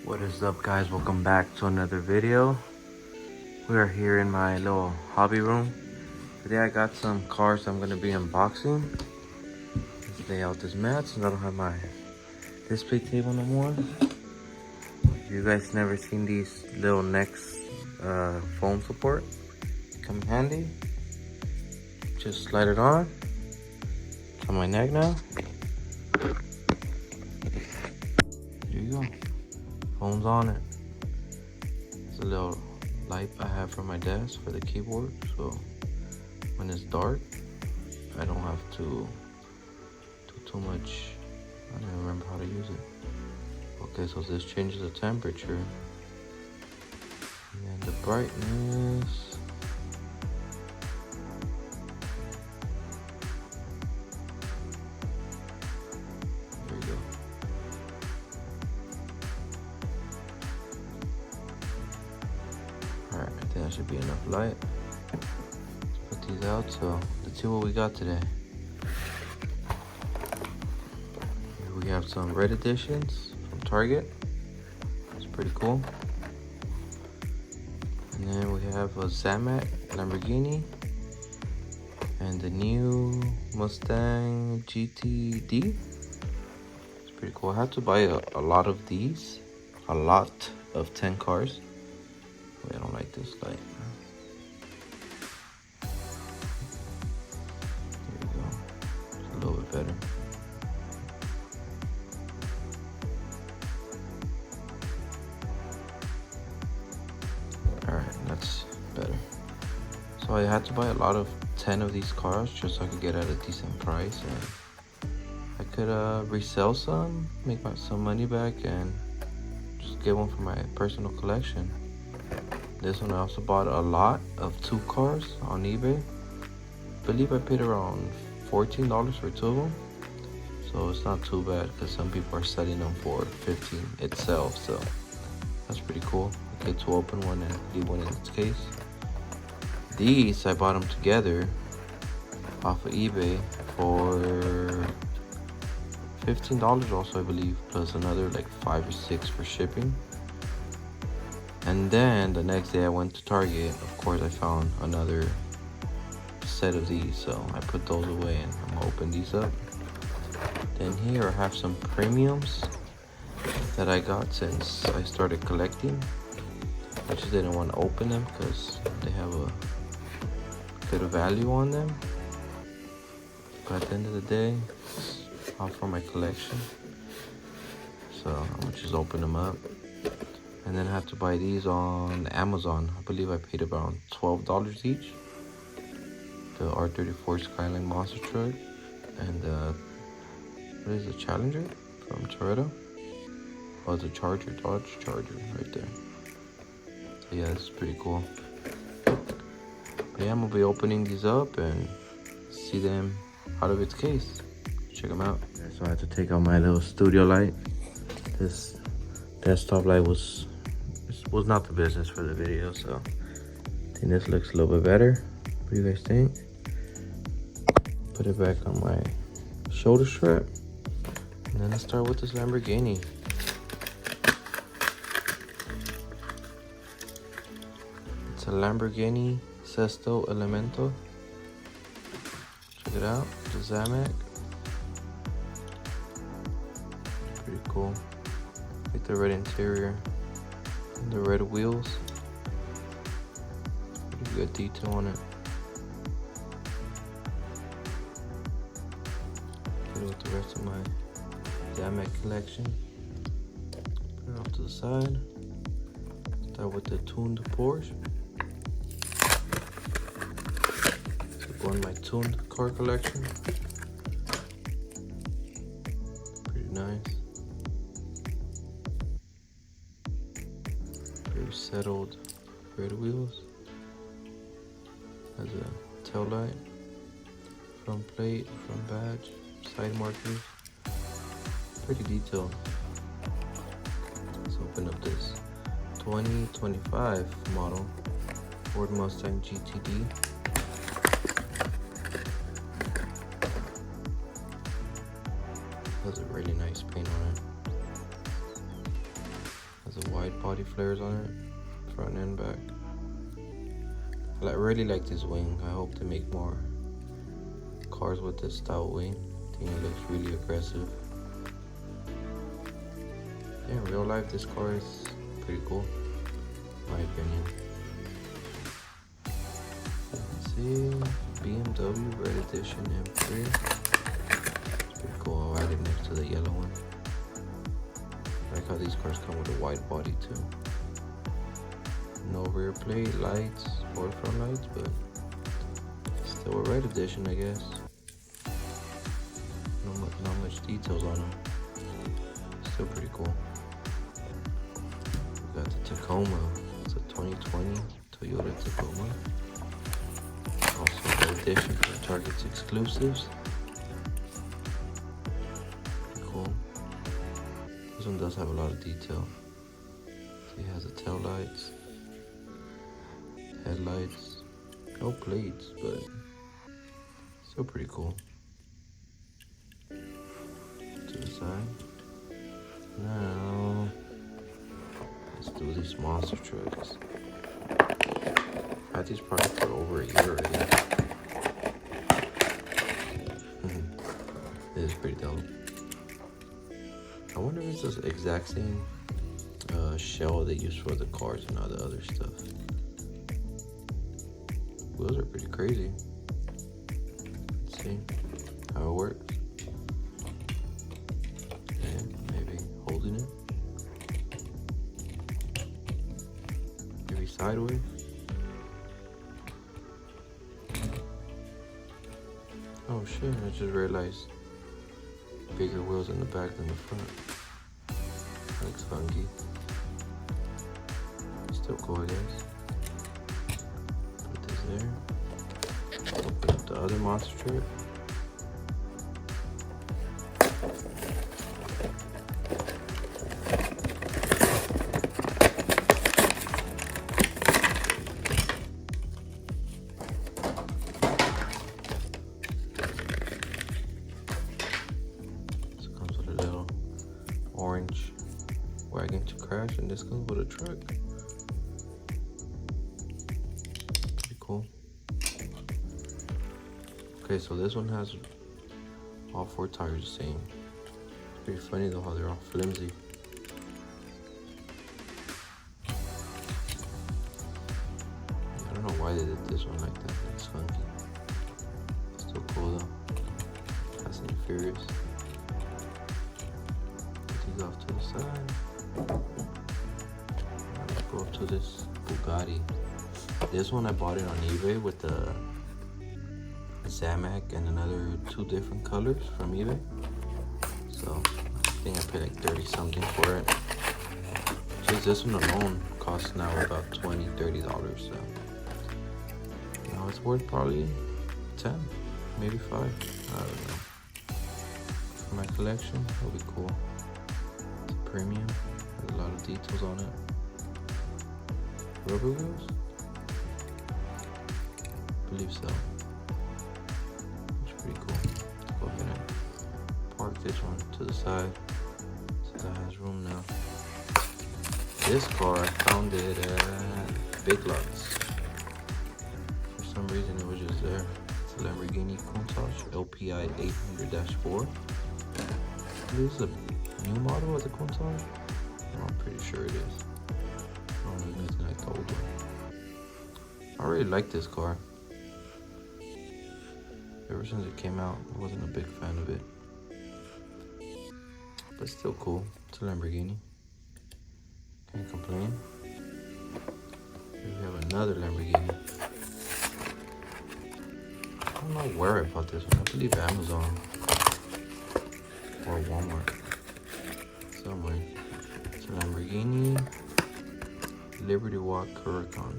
What is up, guys? Welcome back to another video. We are here in my little hobby room. Today I got some cars I'm going to be unboxing. Let's lay out this mat since I don't have my display table no more. If you guys never seen these little necks foam support, come in handy. Just slide it on. It's on my neck now. There you go. Phone's on it. It's a little light I have for my desk for the keyboard, so when it's dark I don't have to do too much. I don't even remember how to use it. Okay, so this changes the temperature and the brightness. There you go. Alright, I think that should be enough light. Let's put these out, so let's see what we got today. Here we have some red editions from Target. It's pretty cool. And then we have a Zamac Lamborghini and the new Mustang GTD. It's pretty cool. I had to buy a lot of these, a lot of 10 cars. Wait, I don't like this light. There you go. It's a little bit better. Alright, that's better. So I had to buy a lot of 10 of these cars just so I could get at a decent price, and I could resell some, make some money back, and just get one for my personal collection. This one I also bought a lot of 2 cars on eBay. I believe I paid around $14 for 2 of them. So it's not too bad because some people are selling them for $15 itself. So that's pretty cool. I get to open one and leave one in its case. These I bought them together off of eBay for $15 also, I believe, plus another like 5 or 6 for shipping. And then the next day I went to Target. Of course, I found another set of these, so I put those away and I'm gonna open these up. Then here I have some premiums that I got since I started collecting. I just didn't want to open them because they have a bit of value on them. But at the end of the day, it's all for my collection. So I'm gonna just open them up. And then I have to buy these on Amazon. I believe I paid about $12 each. The R34 Skyline monster truck and what is the Challenger from Toretto? Oh, it's a Charger, Dodge Charger right there. So yeah, this is pretty cool. But yeah, I'm gonna be opening these up and see them out of its case. Check them out. So I had to take out my little studio light. This desktop light was not the business for the video, so I think this looks a little bit better. What do you guys think? Put it back on my shoulder strap, and then let's start with this Lamborghini. It's a Lamborghini Sesto Elemento. Check it out, the Zamac. Pretty cool. With the red interior. The red wheels, pretty good detail on it. Put it with the rest of my Zamac collection. Put it off to the side. Start with the tuned Porsche. So go in my tuned car collection. Pretty nice. Settled red wheels. Has a tail light, front plate, front badge, side markers. Pretty detailed. Let's open up this 2025 model Ford Mustang GTD. Has a really nice paint on it. Has a wide body flares on it, front and back. I really like this wing. I hope they make more cars with this stout wing. I think it looks really aggressive. Yeah, in real life, this car is pretty cool, in my opinion. Let's see, BMW Red Edition M3. It's pretty cool. I'll add it next to the yellow one. I like how these cars come with a wide body too. No rear plate, lights, or front lights, but still a Red Edition, I guess. Not much details on them. Still pretty cool. We got the Tacoma. It's a 2020 Toyota Tacoma. Also Red Edition for Target's exclusives. Pretty cool. This one does have a lot of detail. See, it has the tail lights, headlights, no plates, but still pretty cool. To the side. Now, let's do these monster trucks. I had these probably for over a year already. It is pretty dope. I wonder if it's the exact same shell they use for the cars and all the other stuff. Wheels are pretty crazy. Let's see how it works. And maybe holding it. Maybe sideways. Oh shit, I just realized bigger wheels in the back than the front. Looks funky. Still cool, I guess. Put this there. Open up the other monster truck. Orange wagon to crash, and this comes with a truck. Pretty cool. Okay, so this one has all 4 tires the same. It's pretty funny though how they're all flimsy. I don't know why they did this one like that. It's funky. Still cool though. Fast and Furious. Off to the side. Let's go up to this Bugatti. This one I bought it on eBay with the Zamac and another 2 different colors from eBay. So I think I paid like 30 something for it. Just this one alone costs now about $20-$30. So now it's worth probably 10, maybe 5. I don't know. For my collection, it'll be cool. Premium, has a lot of details on it. Rubber wheels? I believe so. It's pretty cool. Go ahead and park this one to the side so that has room now. This car, I found it at Big Lots. For some reason it was just there. It's a Lamborghini Countach LPI 800-4. This is a new model of the Countach? I'm pretty sure it is. I don't know nothing like the old one. I really like this car. Ever since it came out, I wasn't a big fan of it. But still cool. It's a Lamborghini. Can't complain. Here we have another Lamborghini. I don't know where I bought this one. I believe Amazon. Or Walmart. Somewhere. It's a Lamborghini Liberty Walk Huracan.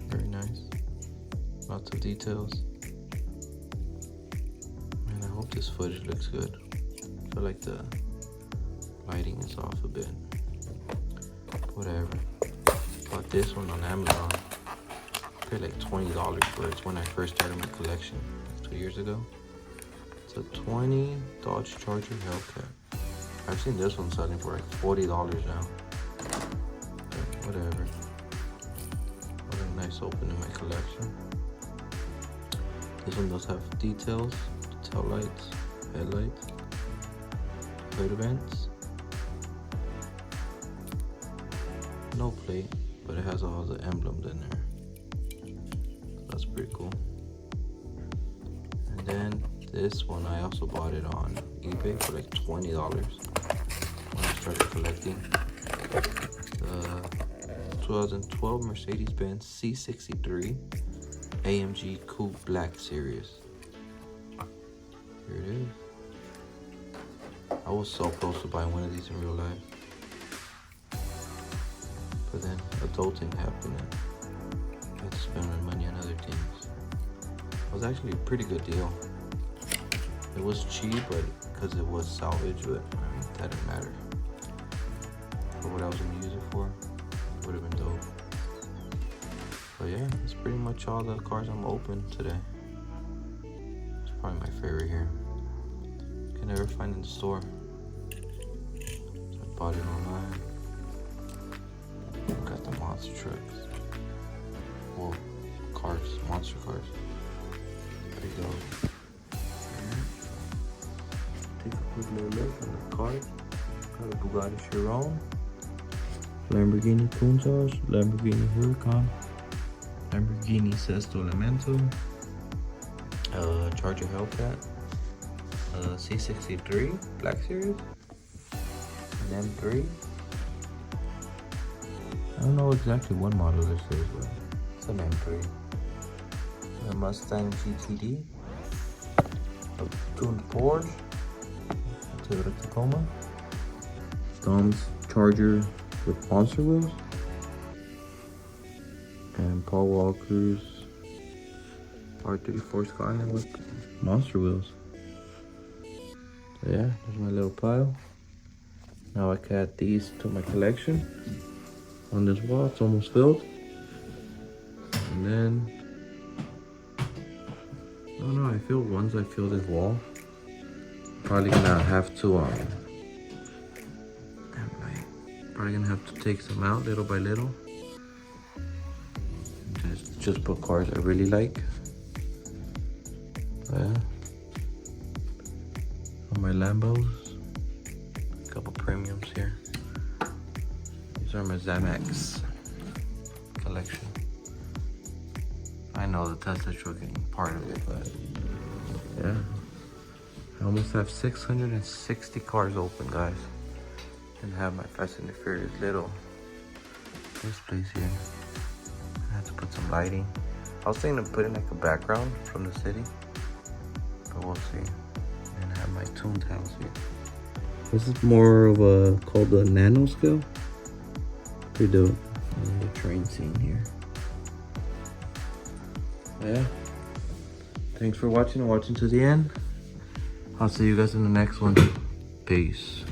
Very nice. Lots of details. Man, I hope this footage looks good. I feel like the lighting is off a bit. Whatever. Bought this one on Amazon. I paid like $20 for it when I first started my collection 2 years ago. It's a 20 Dodge Charger Hellcat. I've seen this one selling for like $40 now. But whatever. What a nice open in my collection. This one does have details, tail lights, headlights, hood vents. No plate, but it has all the emblems in there. So that's pretty cool. And then this one, I also bought it on eBay for like $20 when I started collecting. The 2012 Mercedes-Benz C63 AMG Coupe Black Series. Here it is. I was so close to buying one of these in real life. But then adulting happened and I had to spend my money on other things. It was actually a pretty good deal. It was cheap, but because it was salvage, but I mean, that didn't matter. For what I was gonna use it for, it would have been dope. But yeah, that's pretty much all the cars I'm open today. It's probably my favorite here. Can never find in the store. So I bought it online. Got the monster trucks. Whoa, cars, monster cars. There you go. Take a quick little look on the cars. Got a Bugatti Chiron, Lamborghini Countach, Lamborghini Huracan, Lamborghini Sesto Elemento, Charger Hellcat, C63 Black Series, an M3. I don't know exactly what model this is, but it's an M3. A Mustang GTD, a tuned Porsche, Toyota Tacoma, Dom's Charger with Monster wheels, and Paul Walker's R34 Skyline with Monster wheels. So yeah, there's my little pile. Now I can add these to my collection. On this wall, it's almost filled. And then, oh no, I filled once I fill this wall. Probably gonna have to, probably gonna have to take some out little by little. Just put cars I really like. Yeah. On my Lambos, a couple premiums here. These are my Zamax collection. I know the Tesla truck ain't part of it, but yeah. I almost have 660 cars open, guys. And have my Fast and the Furious little displays here. I had to put some lighting. I was thinking of putting like a background from the city, but we'll see. And I have my tuned house here. This is more of a, called the nano scale. Pretty dope. And the train scene here. Yeah. Thanks for watching and watching to the end. I'll see you guys in the next one. Peace.